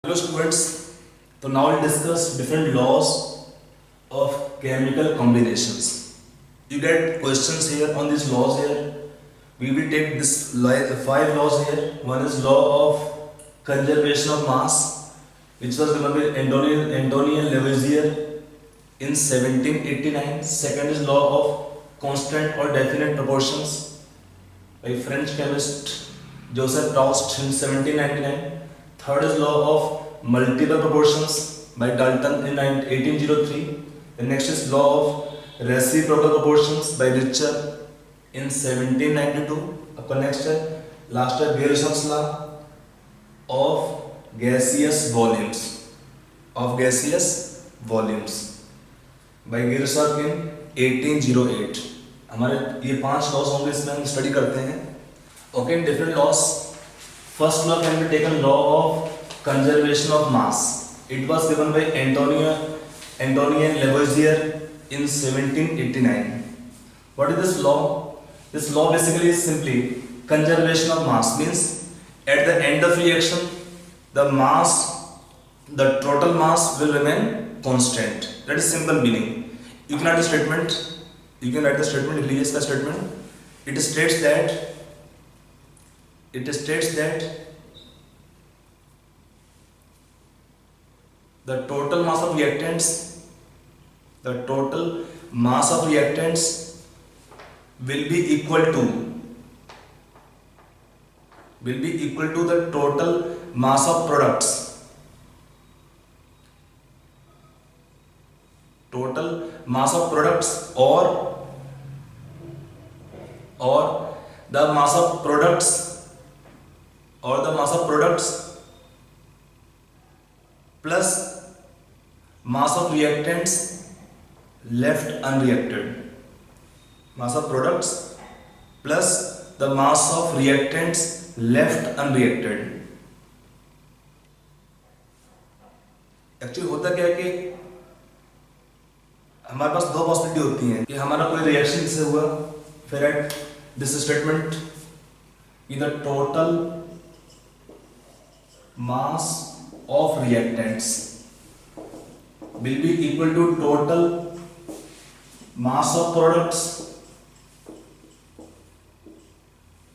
Hello students, so now we'll discuss different laws of chemical combinations. You get questions here on these laws here. We will take this five laws here. One is law of conservation of mass, which was given by Antoine Lavoisier in 1789. Second is law of constant or definite proportions by French chemist Joseph Proust in 1799. Third is law of multiple proportions by Dalton in 1803. The next is law of reciprocal proportions by Richter in 1792. आपका next है last है Gerson's law of gaseous volumes by Gerson in 1808. हमारे ये 5 loss होंगे, इसमें हम study करते हैं. Okay, different laws. First law can be taken, law of conservation of mass. It was given by Antoine Lavoisier in 1789. What is this law? This law basically is simply conservation of mass. Means at the end of reaction, the total mass will remain constant. That is simple meaning. You can write the statement. Elias का statement. It states that the total mass of reactants will be equal to the total mass of products. Total mass of products or the mass of products plus mass of reactants left unreacted. Mass of products plus the mass of reactants left unreacted. Actually होता क्या है कि हमारे पास दो possibility होती हैं कि हमारा कोई रिएक्शन से हुआ, फिर at this statement the total mass of reactants will be equal to total mass of products.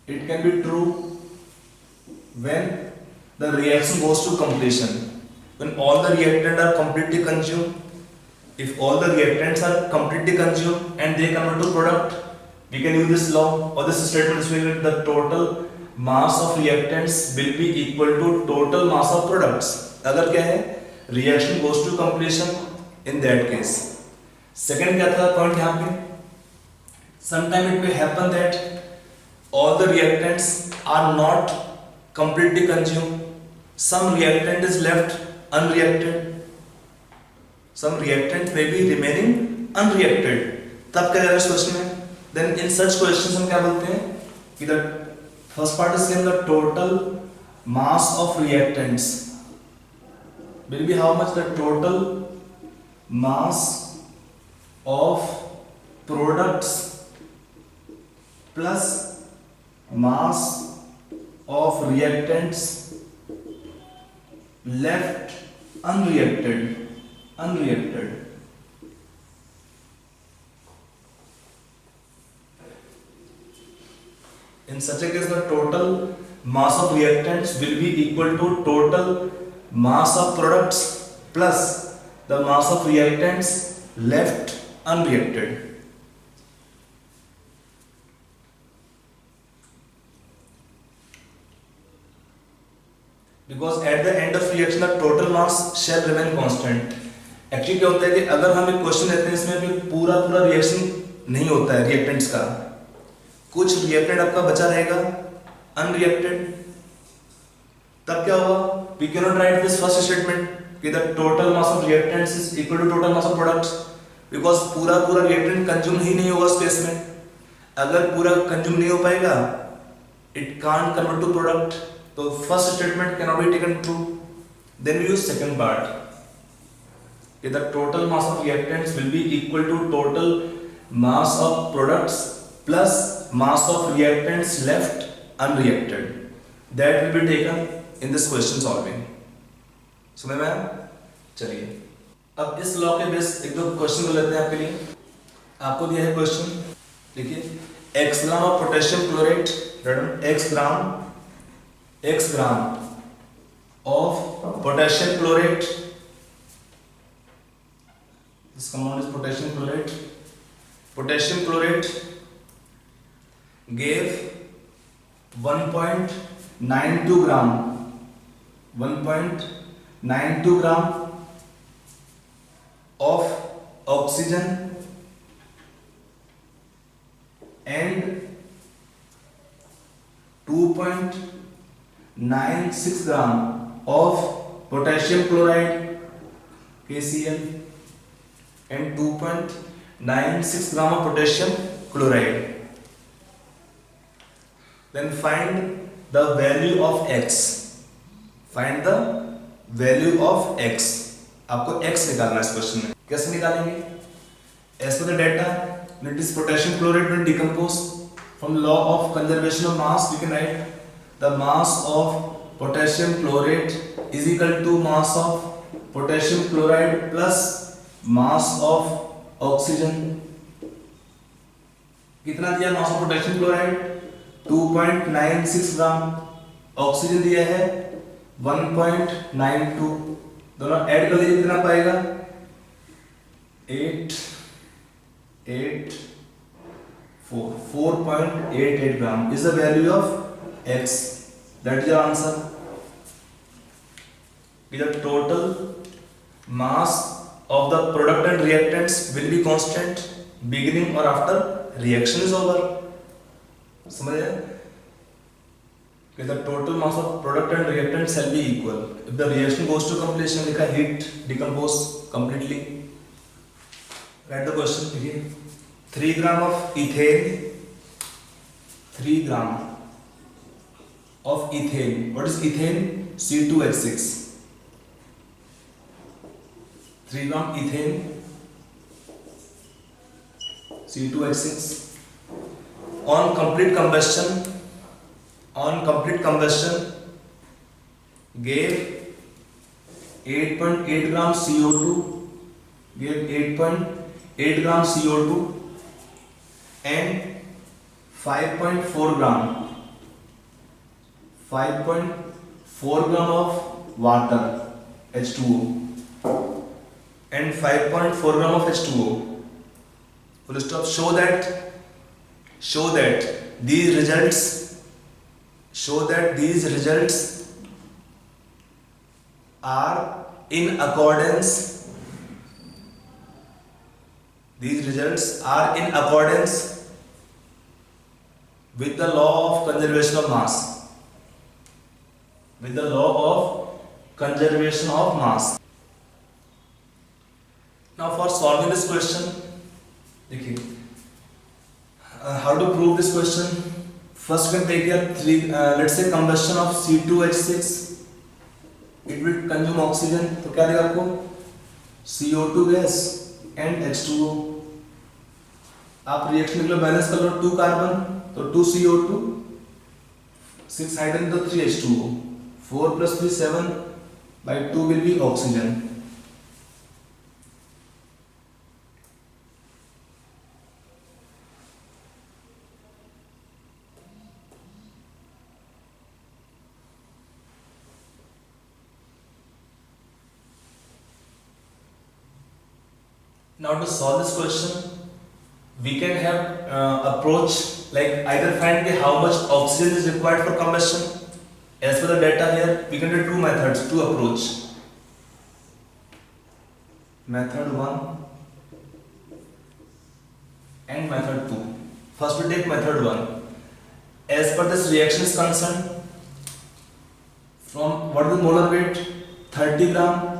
It can be true when the reaction goes to completion, when all the reactants are completely consumed. If all the reactants are completely consumed and they convert to product, we can use this law or this statement where the total mass of reactants will be equal to total mass of products. अगर क्या है, reaction goes to completion in that case. Second क्या था point यहाँ पे, sometime it may happen that all the reactants are not completely consumed. Some reactant is left unreacted. Some reactant may be remaining unreacted. तब क्या जाएगा इस question में? Then in such questions हम क्या बोलते हैं कि the first part is saying the total mass of reactants will be how much? The total mass of products plus mass of reactants left unreacted. In such a case, the total mass of reactants will be equal to total mass of products plus the mass of reactants left unreacted. Because at the end of reaction, the total mass shall remain constant. Actually क्या होता है कि अगर हम एक question लेते हैं, इसमें भी पूरा रिएक्शन नहीं होता है रिएक्टेंट्स का, कुछ रिएक्टेंट आपका बचा रहेगा अनरिएक्टेड. तब क्या होगा? We can not write this first statement कि the total mass of reactants is equal to total mass of products, because पूरा रिएक्टेंट कंज्यूम ही नहीं होगा स्पेस में. अगर पूरा कंज्यूम नहीं हो पाएगा, it can't convert to product. तो first statement can not be taken true. Then we use second part कि the total mass of reactants will be equal to total mass of products plus mass of reactants left unreacted. That will be taken in this question solving. समझ में आया? चलिए अब इस law के base एक दो क्वेश्चन कर लेते हैं आपके लिए। आपको दिया है क्वेश्चन, देखिए x gram of potassium chlorate, x gram of potassium chlorate, this compound is potassium chlorate. Potassium chlorate gave 1.92 gram, 1.92 gram of oxygen and 2.96 gram of potassium chloride KCl and 2.96 gram of potassium chloride. Then find the value of x. Find the value of x. आपको x निकालना है इस question में। कैसे निकालेंगे? As per the data, when it is potassium chloride will decompose. From the law of conservation of mass, we can write the mass of potassium chlorate is equal to mass of potassium chloride plus mass of oxygen. कितना दिया mass of potassium chloride? 2.96 gram. Oxygen दिया है 1.92। दोनों add कर दीजिए, कितना पाएगा? 4.88 ग्राम is the value of x. That is your answer. The total mass of the product and reactants will be constant beginning or after reaction is over. समझ आया? The total mass of product and reactant shall be equal if the reaction goes to completion. लिखा heat decompose completely. Write the question. देखिए 3 gram of ethane, 3 gram of ethane. What is ethane? C2H6. 3 gram ethane, C2H6 on complete combustion gave 8.8 gram CO2, gave 8.8 gram CO2 and 5.4 gram of water, H2O, and 5.4 gram of H2O. Full stop. Show that these results are in accordance with the law of conservation of mass. Now for solving this question, देखिए how to prove this question. First we can take here let's say combustion of C2H6, it will consume oxygen. तो क्या देगा आपको? CO2 gas and H2O. आप reaction के लिए balance कर लो, 2 carbon तो 2 CO2, 6 हाइड्रोजन तो 3 H2O, 4 plus 3 7 by 2 will be oxygen. Now to solve this question, we can have approach like either find how much oxygen is required for combustion. As per the data here, we can do two approach. Method 1 and method 2. First we take method 1. As per this reaction is concerned, from what is the molar weight? 30 gram.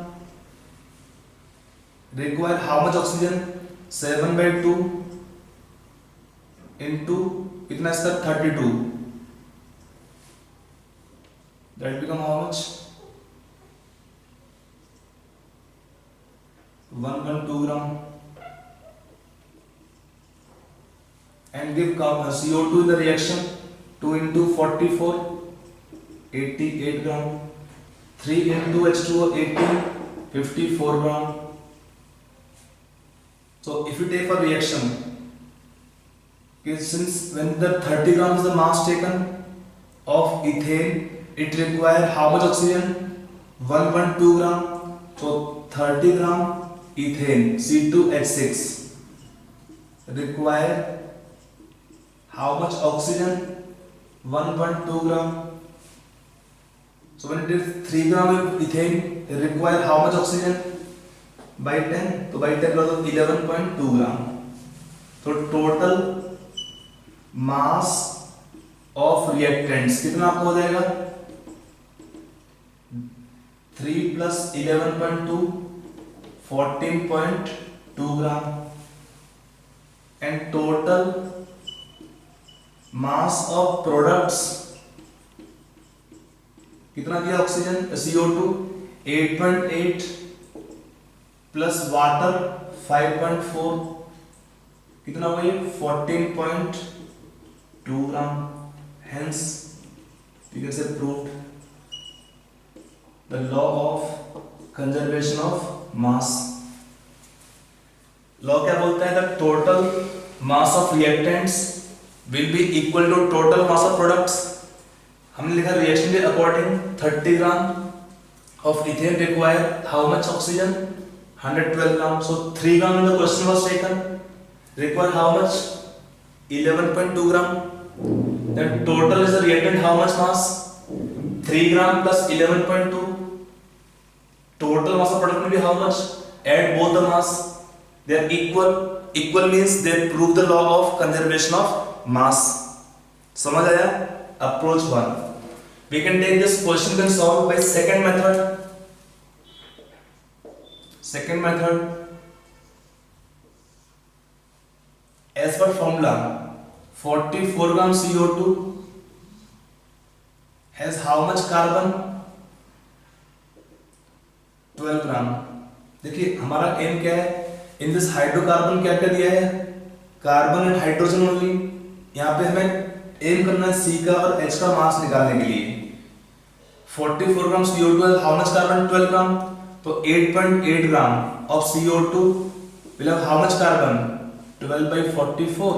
Require how much oxygen? 7 by 2 into कितना इसका 32. That become how much? 1.2 gram. And give CO2 in the reaction. 2 into 44, 88 gram. 3 into H2O 18, 54 gram. So if you take a reaction, since when the 30 gram is the mass taken of ethane, it require how much oxygen? 1.2 gram. So 30 gram ethane C2H6 require how much oxygen? 1.2 gram. So when it is 3 gram of ethane, it require how much oxygen? By 10. So by 10 plus 11.2 gram. So total mass of reactants कितना आपको हो जाएगा? 3 plus 11.2, 14.2 gram. And total mass of products कितना दिया oxygen? CO2 8.8 plus water 5.4 कितना हुआ ये? 14.2 ग्राम. Hence you can say proved the law of conservation of mass. Law क्या बोलता है? The total mass of reactants will be equal to total mass of products. हमने लिखा रिएक्शन के according 30 gram of ethane require how much oxygen? 112 gram. So 3 gram in the question was taken. Require how much? 11.2 gram. Then total is the reactant how much mass? 3 gram plus 11.2. Total mass of product will be how much? Add both the mass. They are equal. Equal means they prove the law of conservation of mass. समझ आया? Approach 1. We can take this question can solve by second method. Second method, as per formula, 44 gram CO2 has how much carbon? 12 gram. देखिए हमारा M क्या है? In this hydrocarbon क्या क्या दिया है? Carbon and hydrogen only. यहाँ पे हमें एम करना है सी का और एच का मास निकालने के लिए. 44 ग्राम CO2 है, हाउ मच कार्बन? 12 ग्राम. तो 8.8 ग्राम of CO2 will have how much carbon? 12 by 44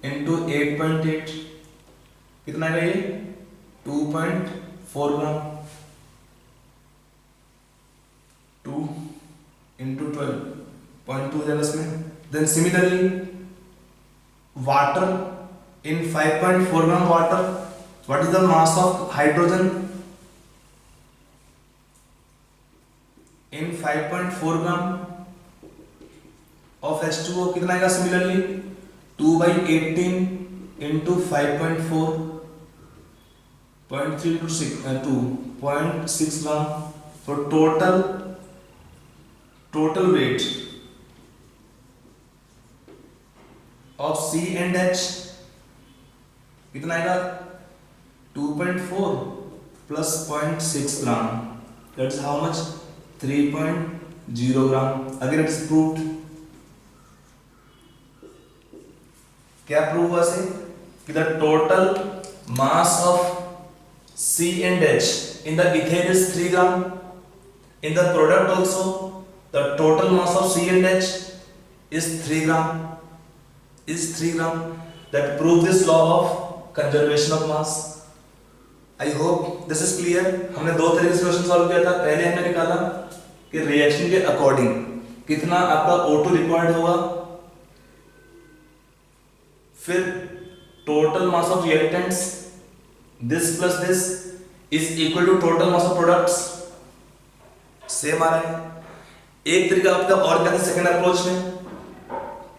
into 8.8 कितना है ये? 2.4 ग्राम. 2 into 12.2 है इसमें. Then similarly water in 5.4 gram water, what is the mass of hydrogen? In 5.4 gram of H2O कितना आएगा? Similarly 2 by 18 into 5.4 0.3 to 2.6 gram. So total weight of C and H कितना आएगा? 2.4 plus 0.6 gram. That's how much? 3.0 gram. Again it is proved. क्या prove हुआ से? कि the total mass of C and H in the ethane is 3 gram. In the product also the total mass of C and H is 3 gram. Is 3 gram. That prove this law of conservation of mass. I hope this is clear. हमने दो तरीके से question solve किया था. पहले हमने निकाला कि रिएक्शन के अकॉर्डिंग कितना आपका O2 रिक्वायर्ड होगा, फिर total mass of reactants this plus this is equal to total mass of products. Same आ रहा है. एक तरीका आपका और क्या था सेकंड अप्रोच में?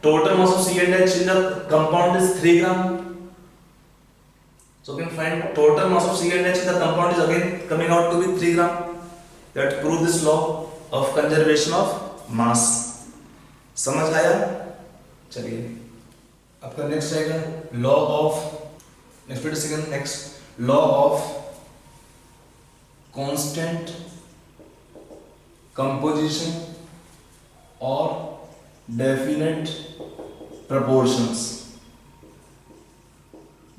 Total mass of C and H in the compound is 3 gram. So we can find total mass of C and H in the compound is again coming out to be 3 gram. That prove this law of conservation of mass. समझ आया? चलिए आपका next आएगा law of next law of constant composition और definite proportions.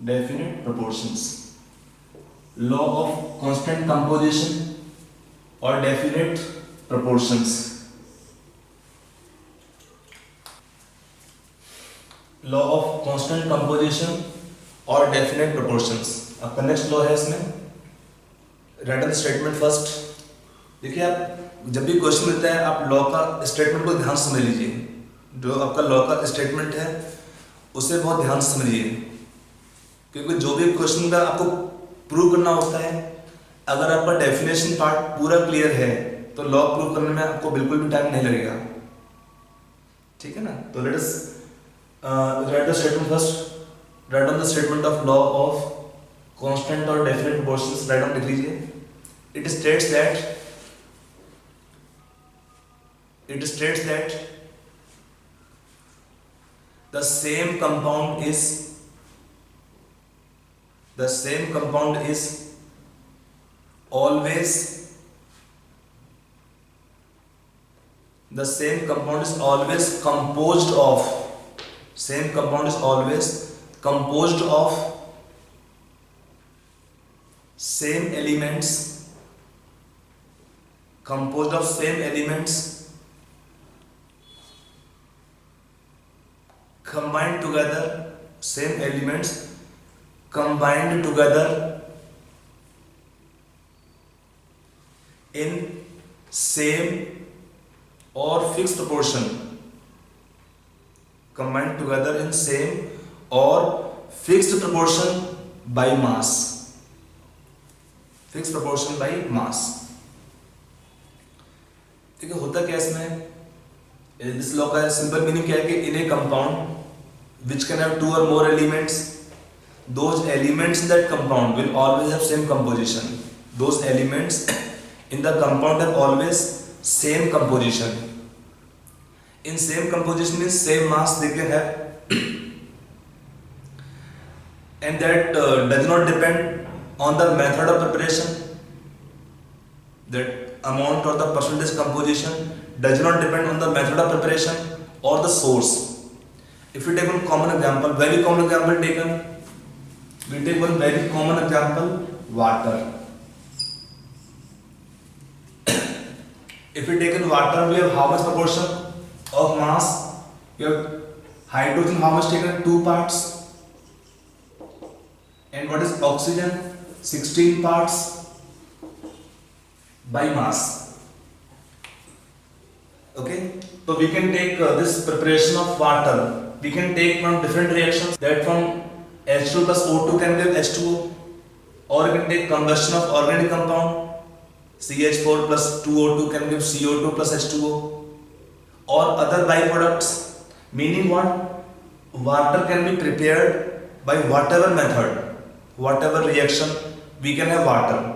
Definite proportions. Law of constant composition or definite proportions. Law of constant composition और definite proportions. आपका next law है इसमें, रिटन स्टेटमेंट फर्स्ट. देखिए आप जब भी क्वेश्चन मिलता है आप लॉ का स्टेटमेंट को ध्यान से समझ लीजिए. जो आपका लॉ का स्टेटमेंट है उसे बहुत ध्यान से समझिए, क्योंकि जो भी क्वेश्चन का आपको प्रूव करना होता है, अगर आपका डेफिनेशन पार्ट पूरा क्लियर है तो लॉ प्रूव करने में आपको बिल्कुल भी टाइम नहीं लगेगा. ठीक है ना. तो let us right the statement first. Write down the statement of law of constant और डेफिनेट प्रोपोर्शंस. राइट डाउन लिख लीजिए. It states that the same compound is always composed of same elements combined together in same or fixed proportion. Combined together in same or fixed proportion by mass. Fixed proportion by mass. ठीक है. होता क्या इसमें, this law का simple meaning क्या है कि in a compound which can have two or more elements, those elements in that compound will always have same composition. Those elements in the compound have always same composition. In same composition means same mass they can have, and that does not depend on the method of preparation. That amount or the percentage composition does not depend on the method of preparation or the source. If we take one common example, very common example taken, we take one very common example, water. If we take in water, we have how much proportion of mass? We have hydrogen, how much taken? 2 parts. And what is oxygen? 16 parts by mass. Okay, so we can take this preparation of water. We can take from different reactions, that from H2 plus O2 can give H2O, or we can take combustion of organic compound, CH4 plus 2O2 can give CO2 plus H2O, or other byproducts. Meaning what? Water can be prepared by whatever method, whatever reaction, we can have water.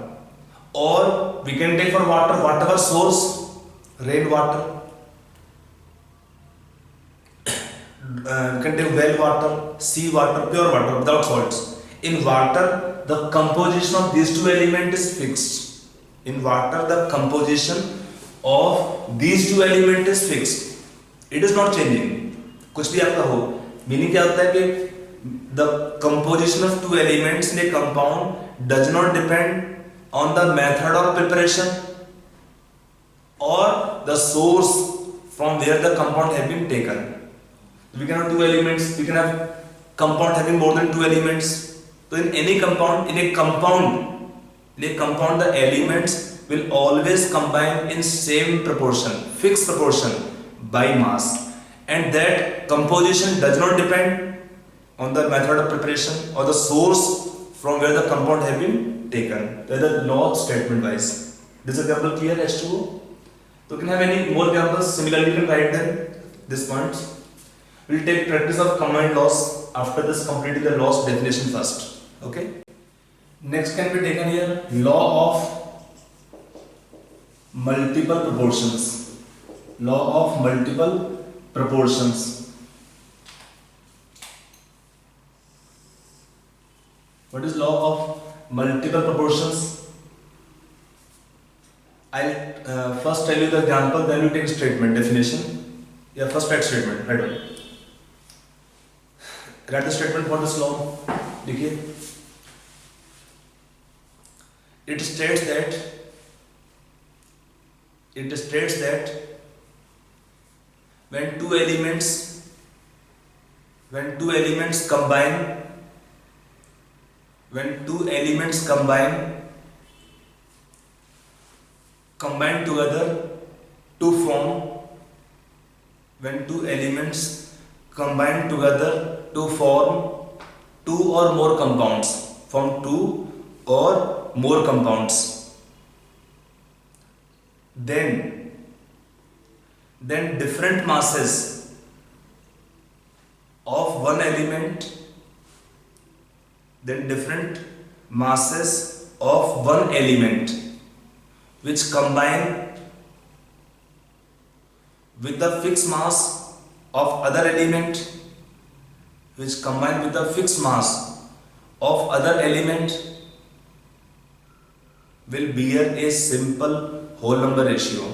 Or we can take for water whatever source, rain water, we can take well water, sea water, pure water without salts. In water, the composition of these two elements is fixed. In water, the composition of these two elements is fixed. It is not changing. कुछ भी आपका हो. Meaning क्या होता है कि the composition of two elements in a compound does not depend on the method of preparation or the source from where the compound has been taken. We can have two elements, we can have compound having more than two elements. So in any compound, in a compound the elements will always combine in same proportion, fixed proportion by mass, and that composition does not depend on the method of preparation or the source from where the compound has been taken. That is the law statement wise. This example clear, H2O? So you can have any more examples. Similarly, you can write them this points. We'll take practice of combined laws after this, completing the laws definition first. Okay. Next can be taken here, law of multiple proportions. Law of multiple proportions. What is law of multiple proportions? I'll first tell you the example, then you take statement definition. Yeah, first write statement. Right away. Write the statement for this law. देखिए, it states that it states that when two elements combine, combine together to form, when two elements combine together to form two or more compounds, form two or more compounds, then different masses of one element, which combine with the fixed mass of other element, will bear a simple whole number ratio,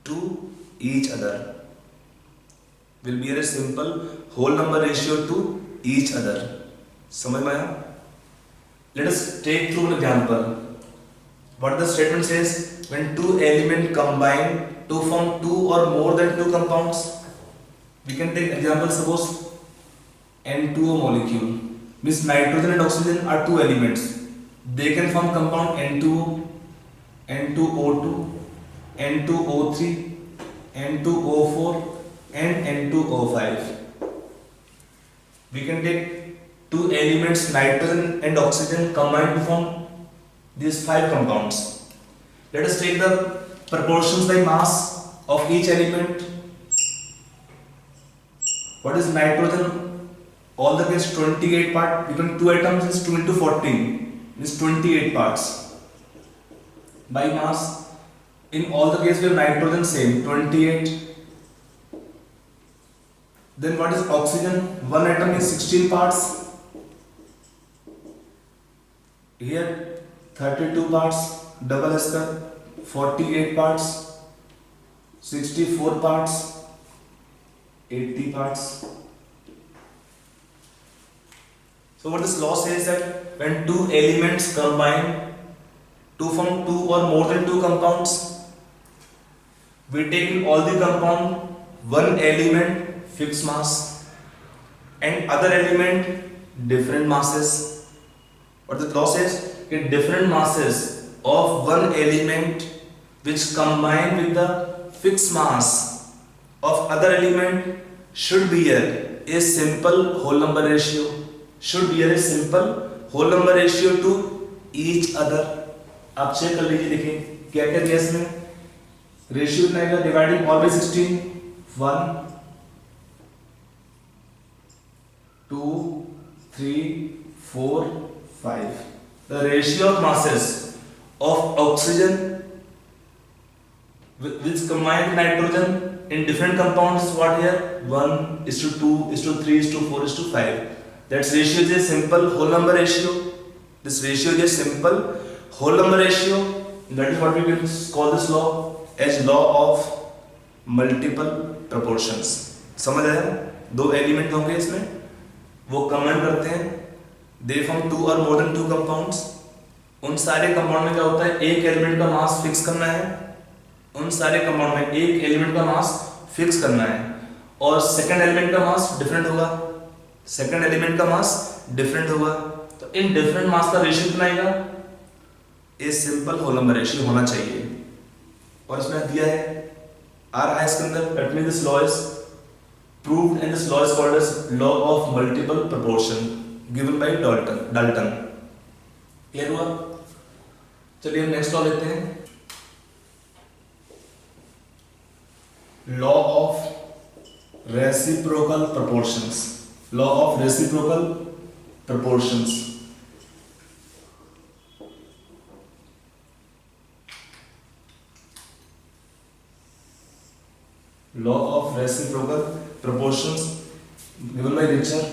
to each other, समझ में आया? Let us take through an example. What the statement says: when two elements combine to form two or more than two compounds. We can take example, suppose N2O molecule, means nitrogen and oxygen are two elements. They can form compound N2O, N2O2, N2O3, N2O4 and N2O5. We can take two elements, nitrogen and oxygen, combined to form these 5 compounds. Let us take the proportions by mass of each element. What is nitrogen? All the case 28 parts. Because 2 atoms is 2 into 14, is 28 parts. By mass, in all the case we have nitrogen same 28. Then what is oxygen? One atom is 16 parts. Here 32 parts, double S, 48 parts, 64 parts, 80 parts. So what this law says that when two elements combine to form two or more than two compounds, we take in all the compound one element fixed mass and other element different masses. What the law says? In different masses of one element which combine with the fixed mass of other element should bear a simple whole number ratio. To each other. आप check कर लीजिए, देखिए क्या क्या दिया इसमें. Ratio कितना आएगा? Dividing all by 16, 1, 2, 3, 4, 5. The ratio of masses of oxygen which combine with nitrogen in different compounds is what here? 1:2:3:4:5. That ratio is a simple whole number ratio. This ratio is a simple whole number ratio. That is what we will call this law as law of multiple proportions. समझ आया? दो element होंगे इसमें, वो comment करते हैं, they form to और more than two compounds. उन सारे कंपाउंड में क्या होता है? एक एलिमेंट का मास फिक्स करना है. उन सारे कंपाउंड में एक एलिमेंट का मास फिक्स करना है और सेकंड एलिमेंट का मास डिफरेंट होगा. तो इन डिफरेंट मास का रेशियो कितना आएगा? A simple whole number ratio होना चाहिए. और इसमें दिया है, आ रहा है इसके अंदर. That means this law is proved and this law is called as law of multiple proportion given by Dalton. Clear हुआ? चलिए हम नेक्स्ट लॉ लेते हैं. Law of reciprocal proportions. Law of reciprocal proportions. Law of reciprocal proportions given by Richard.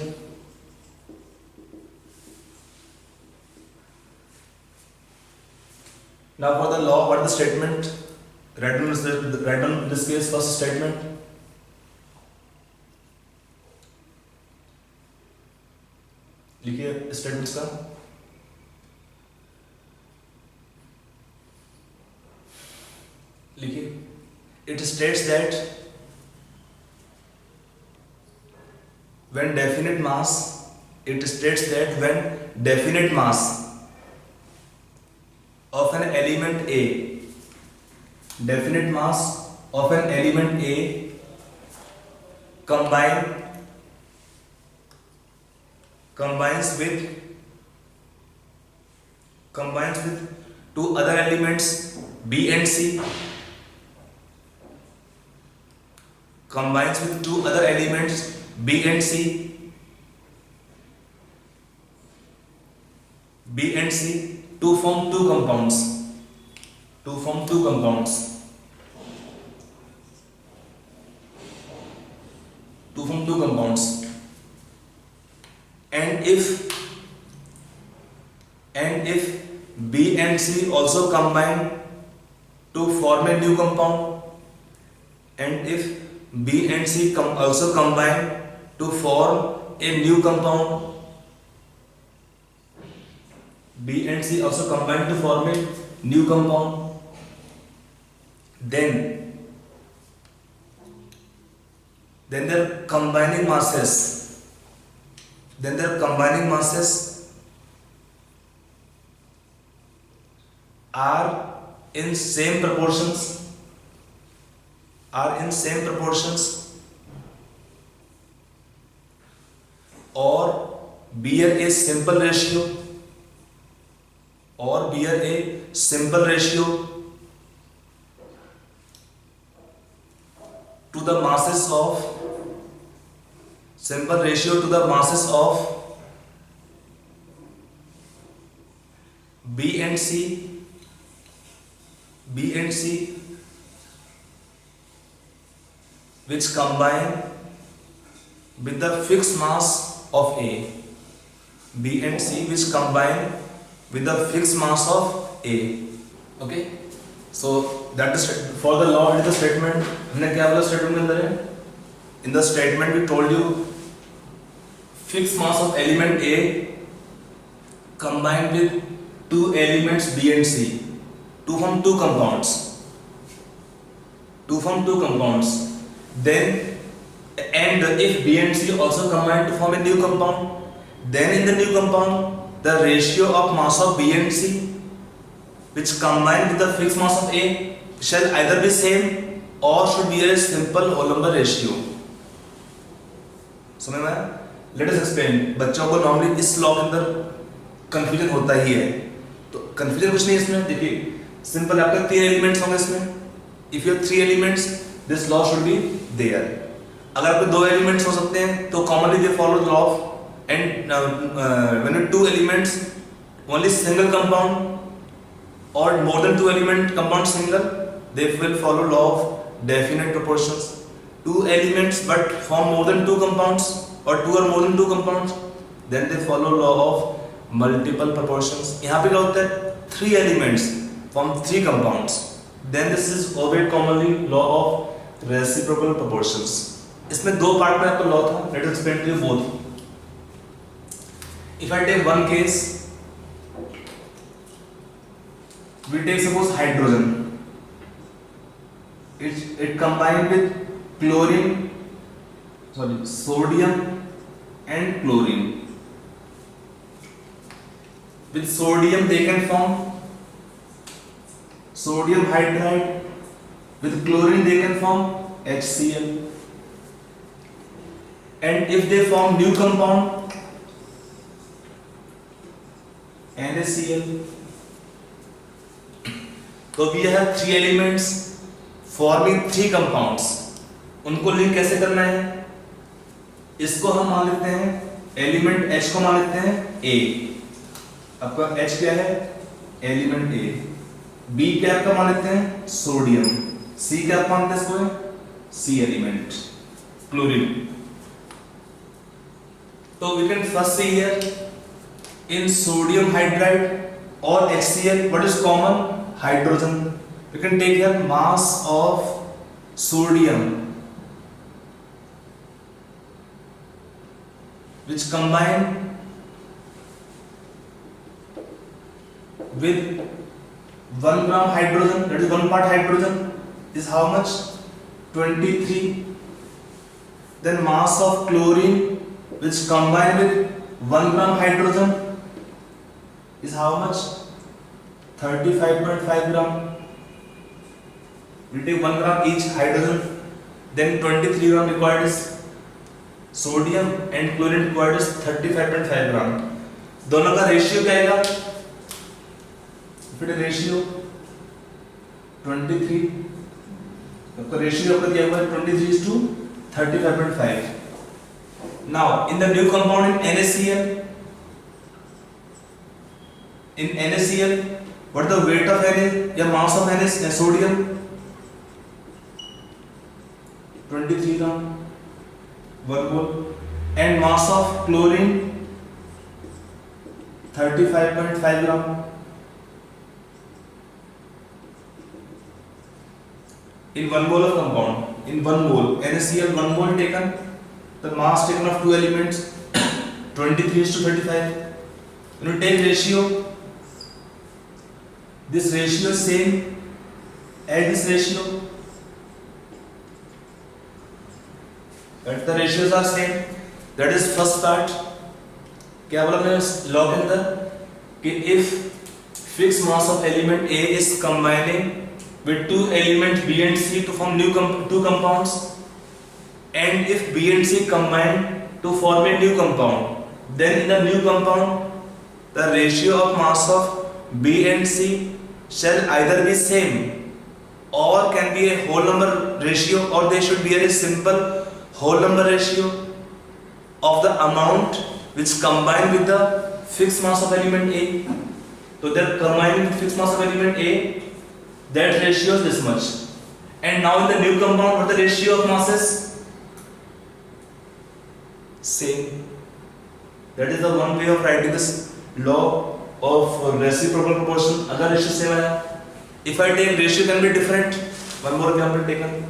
Now for the law, what is the statement? Write down this case first statement. लिखिए statements का. it states that when definite mass, it states that when definite mass of an element A, definite mass of an element A combines with two other elements B and C, combines with two other elements B and C, to form two compounds, and if B and C also combine to form a new compound, and if B and C also combine to form a new compound, B and C also combine to form a new compound, then their combining masses are in same proportions, or bear a simple ratio, to the masses of B and C, which combine with the fixed mass of A. B and C which combine with the fixed mass of A. Okay, so that is for the law. It is the statement. हमने क्या बोला statement के अंदर है? In the statement we told you fixed mass of element A combined with two elements B and C to form two compounds. Then, and if B and C also combine to form a new compound, then in the new compound the ratio of mass of B and C which combine with the fixed mass of A shall either be same or should be a simple whole number ratio. समझ में आया? Let us explain. बच्चों को normally इस law के अंदर confusion होता ही है, तो कंफ्यूजन कुछ नहीं है इसमें. देखिए सिंपल, आपके तीन एलिमेंट्स होंगे इसमें. If you have three elements this law should be there. अगर आपके दो एलिमेंट्स हो सकते हैं तो commonly they follow the law of, and when you two elements only single compound or more than two element compound single, they will follow law of definite proportions. Two elements but form more than two compounds or two or more than two compounds, then they follow law of multiple proportions. यहाँ पे क्या होता है? Three elements form three compounds, then this is obeyed commonly law of reciprocal proportions. इसमें दो part में आपका law था. Let us explain to you both. If I take one case, we take suppose hydrogen. It combined with sodium and chlorine. With sodium they can form sodium hydride. With chlorine they can form HCl. And if they form new compound NaCl. तो we have three elements forming three compounds. उनको link कैसे करना है? इसको हम मान लेते हैं एलिमेंट H को मान लेते हैं A. आपका H क्या है? Element A. B क्या आपका मान लेते हैं? सोडियम. C क्या आप मानते हैं इसको? C element chlorine. तो we can first see here in sodium hydride or HCl what is common? Hydrogen. We can take here mass of sodium which combine with 1 gram hydrogen, that is 1 part hydrogen, is how much? 23. Then mass of chlorine which combined with 1 gram hydrogen is how much? 35.5 gram. We take 1 gram each hydrogen, then 23 gram required is sodium and chlorine required is 35.5 gram. दोनों का ratio क्या आएगा? फिर ratio 23, आपका ratio आपका दिया हुआ है 23:35.5. Now in the new compound in NaCl, what is the weight of Na या mass of Na sodium? 23 gram, 1 mole, and mass of chlorine 35.5 gram. In 1 mole of compound, in 1 mole NaCl, 1 mole taken, the mass taken of two elements 23:35. When you take ratio, this ratio is same as this ratio, but the ratios are same. That is first part. क्या बोला मैंने law के अंदर कि if fixed mass of element A is combining with two elements B and C to form two compounds, and if B and C combine to form a new compound, then in the new compound the ratio of mass of B and C shall either be same or can be a whole number ratio, or they should be a simple whole number ratio of the amount which combine with the fixed mass of element A. So they're combining with fixed mass of element A, that ratio is this much. And now in the new compound, what the ratio of masses? Same. That is the one way of writing this law of reciprocal proportion. Agar ratio same hai, if I take ratio can be different. One more example taken.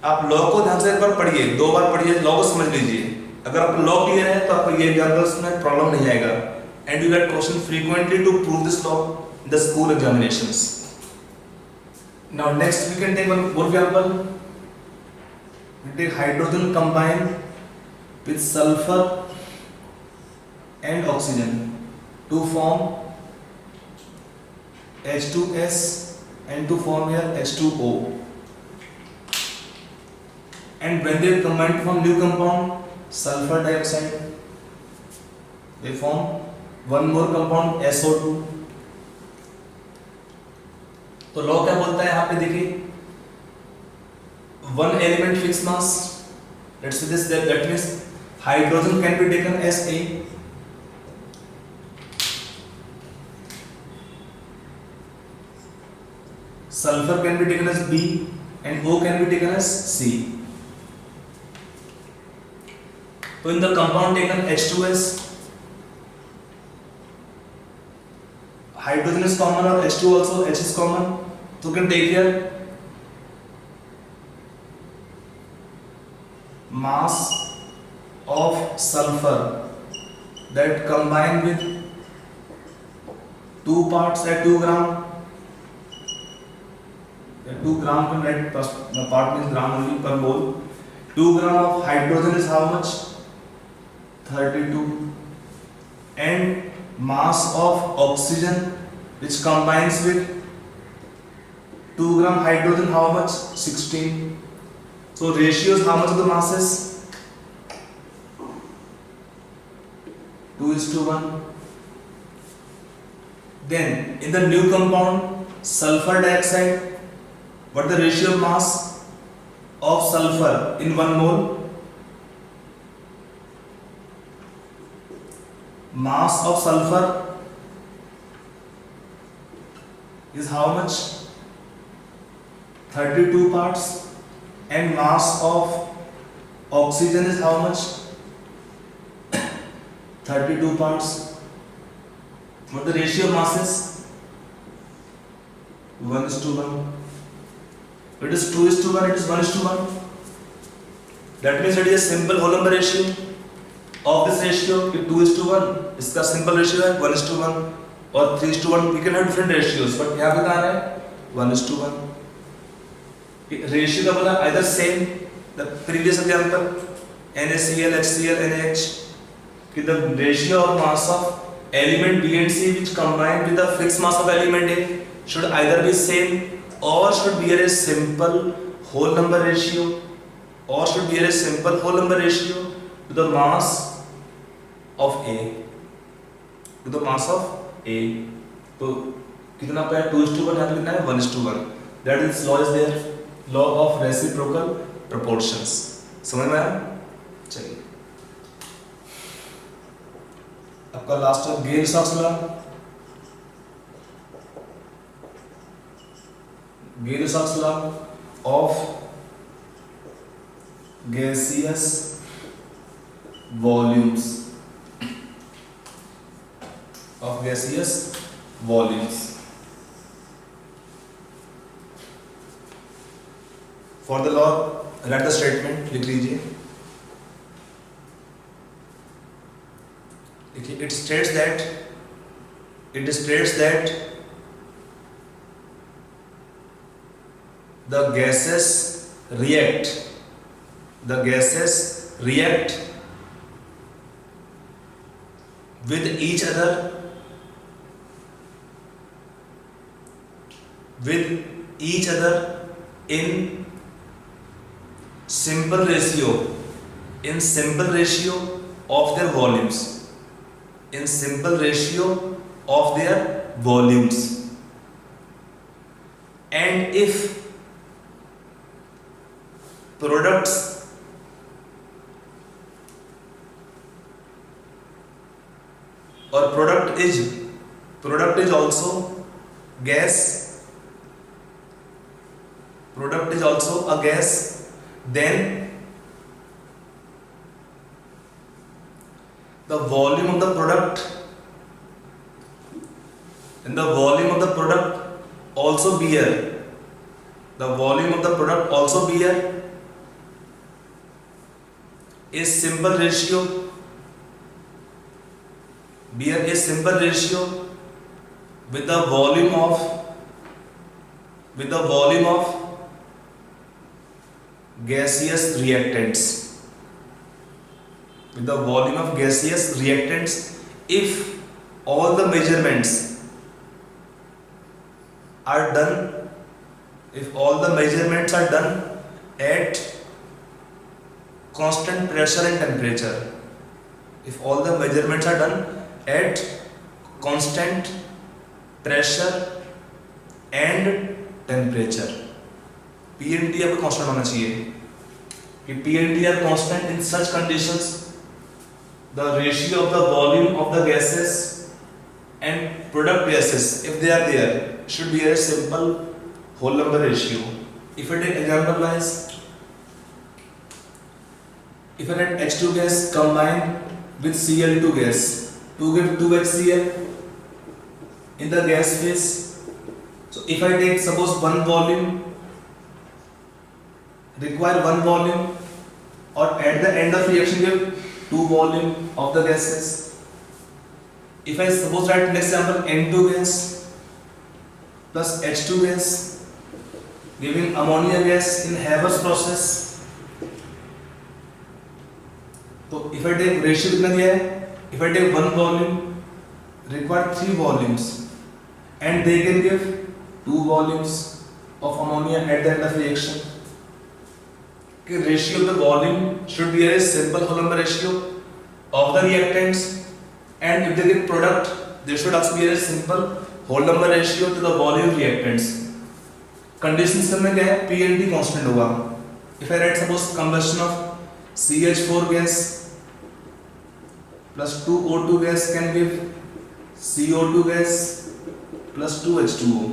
आप law को ध्यान से एक बार पढ़िए, 2 बार पढ़िए, law को समझ लीजिए. अगर आपको लॉ क्लियर है तो आपको ये एग्जांपल्स में प्रॉब्लम नहीं आएगा. And you get question frequently to prove this law in the school examinations. Now next we can take one more example. We take hydrogen combined with sulfur and oxygen to form H2S and to form here H2O. And when they combine to form new compound, sulfur dioxide, they form one more compound SO2. तो law क्या बोलता है यहाँ पे देखिए, one element fixed mass, let's say this, that means hydrogen can be taken as A, sulfur can be taken as B, and O can be taken as C. So in the compound taken H2S, hydrogen is common or H2 also, H is common, so you can take here mass of sulfur that combine with two parts at 2 gram. 2 gram can write, part means gram only per mole. 2 gram of hydrogen is how much? 32. And mass of oxygen which combines with 2 gram hydrogen, how much? 16. So ratios, how much of the masses? 2:1. Then in the new compound sulfur dioxide, what the ratio of mass of sulfur in 1 mole? Mass of sulfur is how much? 32 parts. And mass of oxygen is how much? 32 parts. What the ratio of masses? 1:1. It is 2:1, it is 1:1. That means it is a simple whole number ratio of this ratio. 2:1, इसका simple ratio है 1:1. और 3:1, we can have different ratios, but यहाँ पे कहाँ है 1:1. Ratio का बोला either same, the previous example NaCl, HCl, NaH, कि the ratio of mass of element B and C which combine with the fixed mass of element A should either be same or should be a simple whole number ratio to the mass of A, तो कितना पे 2:1 यहाँ पे लिखना है 1:1. That is law is there, law of reciprocal proportions. समझ में आया? चलिए आपका लास्ट है Gay Lussac's law. Gay Lussac's law of gaseous volumes. For the law, write the statement. लिख लीजिए. It states that the gases react with each other in simple ratio of their volumes. And if products or product is also a gas, then the volume of the product also bear a simple ratio with the volume of gaseous reactants. If all the measurements are done at constant pressure and temperature. P and T आपको constant होना चाहिए कि P and T are constant in such conditions. The ratio of the volume of the gases and product gases, if they are there, should be a simple whole number ratio. If I take example wise, if I let H2 gas combine with Cl2 gas to give 2HCl in the gas phase. So if I take suppose require one volume, or at the end of reaction give 2 volume of the gases. If I suppose write next example N2 gas plus H2 gas giving ammonia gas in Haber's process. So if I take ratio कितना दिया है? If I take 1 volume require 3 volumes and they can give 2 volumes of ammonia at the end of reaction. The ratio of the volume should be a simple whole number ratio of the reactants, and if they give product, there should also be a simple whole number ratio to the volume reactants. Conditions में क्या है? P and T constant होगा. If I write suppose combustion of CH4 gas plus 2O2 gas can give CO2 gas plus 2H2O.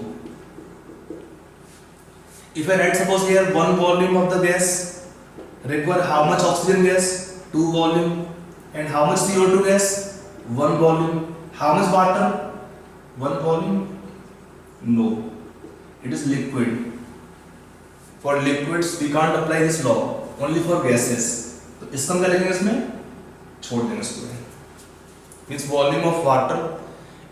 If I write suppose here 1 volume of the gas require how much oxygen gas? 2 volume. And how much CO2 gas? 1 volume. How much water? 1 volume? No. It is liquid. For liquids we can't apply this law. Only for gases. तो इसका क्या लिखेंगे इसमें? छोड़ देंगे इसको. Means volume of water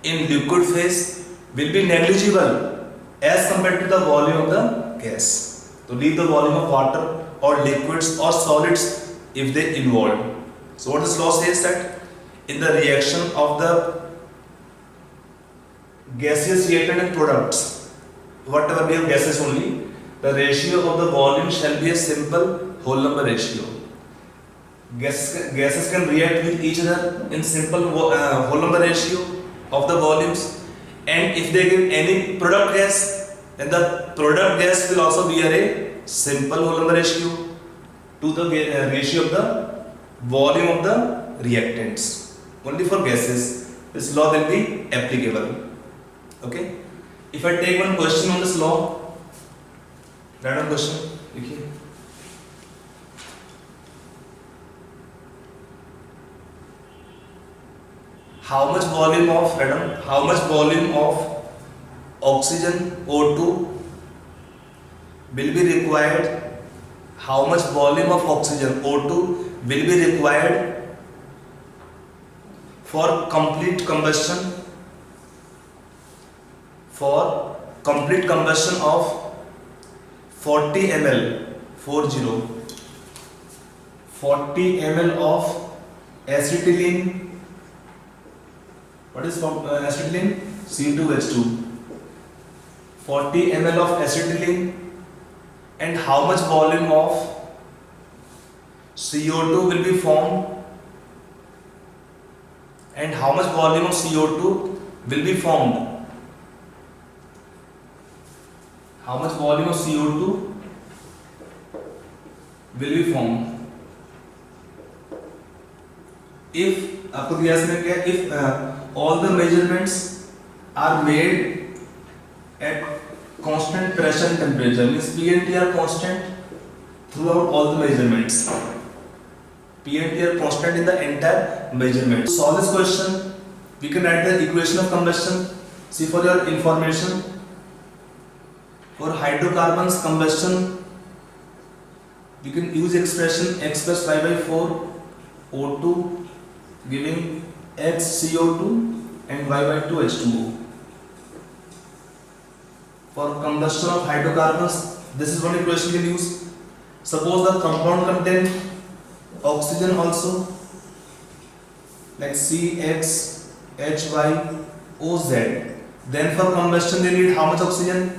in liquid phase will be negligible as compared to the volume of the gas. So leave the volume of water or liquids or solids if they involve. So what this law says that in the reaction of the gaseous reactant and products, whatever we have gases only, the ratio of the volume shall be a simple whole number ratio. Gases can react with each other in simple whole number ratio of the volumes, and if they give any product gas, then the product gas will also be a simple whole number ratio to the ratio of the volume of the reactants. Only for gases this law will be applicable. Okay, if I take one question on this law, random question. Okay. How much volume of oxygen O2 will be required? How much volume of oxygen O2 will be required for complete combustion? For complete combustion of 40 ml 40 ml of acetylene. What is acetylene? C2H2. 40 ml of acetylene, and how much volume of CO2 will be formed? And how much volume of CO2 will be formed? How much volume of CO2 will be formed? If आपको दिया इसमें क्या, if all the measurements are made at constant pressure and temperature, means P and T are constant throughout all the measurements. P and T are constant in the entire measurement. To solve this question, we can write the equation of combustion. See, for your information, for hydrocarbons combustion, we can use expression x plus y by 4 O2 giving x CO2 and y by 2 H2O. For combustion of hydrocarbons, this is one equation we can use. Suppose the compound contain oxygen also, like CXHYOZ. Then for combustion they need how much oxygen?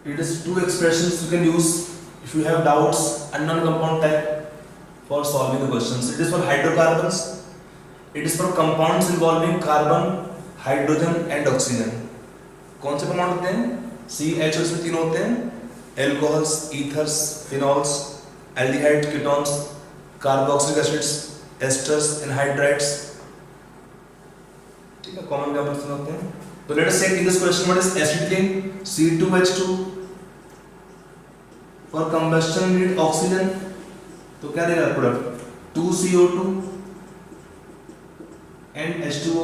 It is two expressions you can use if you have doubts, unknown compound type, for solving the questions. It is for hydrocarbons. It is for compounds involving carbon, hydrogen and oxygen. कौन से compound होते हैं? CH उसमें तीन होते हैं, alcohols, ethers, phenols, aldehyde, ketones, carboxylic acids, esters, anhydrides. ठीक है, कॉमन कंपाउंड्स होते हैं. तो let us check in this question what is acetylene C2H2. For combustion need oxygen, तो क्या देगा product 2CO2 and H2O.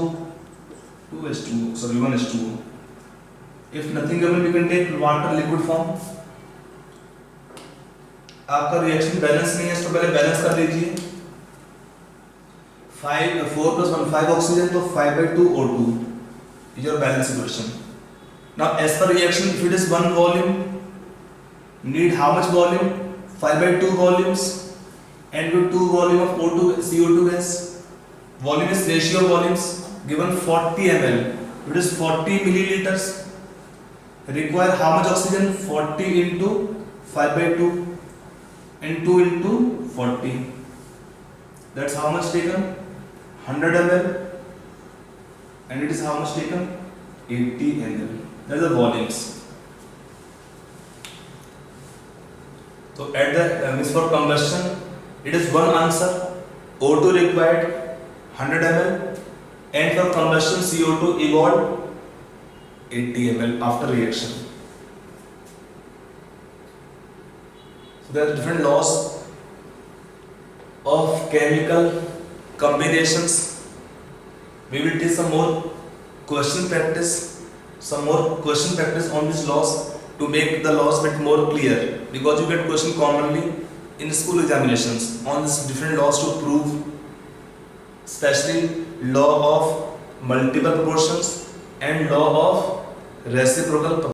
2H2O, sorry 1H2O. If nothing given, we can take water liquid form. आपका reaction balance नहीं है, तो पहले balance कर लीजिए. 4 + 1 5 ऑक्सीजन, तो 5/2 O2 is your balance equation. Now as per reaction, if it is one volume, need how much volume? 5/2 volumes, and with 2 volume of O2 CO2 gas. Volume is ratio of volumes given 40 ml. It is 40 milliliters. Require how much oxygen? 40 into 5/2 and 2 into 40. That's how much taken? 100 ml. And it is how much taken? 80 ml. That's the volumes. So at the means for combustion, it is one answer. O2 required 100 ml, and for combustion CO2 evolved 80 ml after reaction. So there are different laws of chemical combinations. We will take some more question practice on these laws to make the laws bit more clear, because you get question commonly in school examinations on this different laws to prove, especially law of multiple proportions and law of reciprocal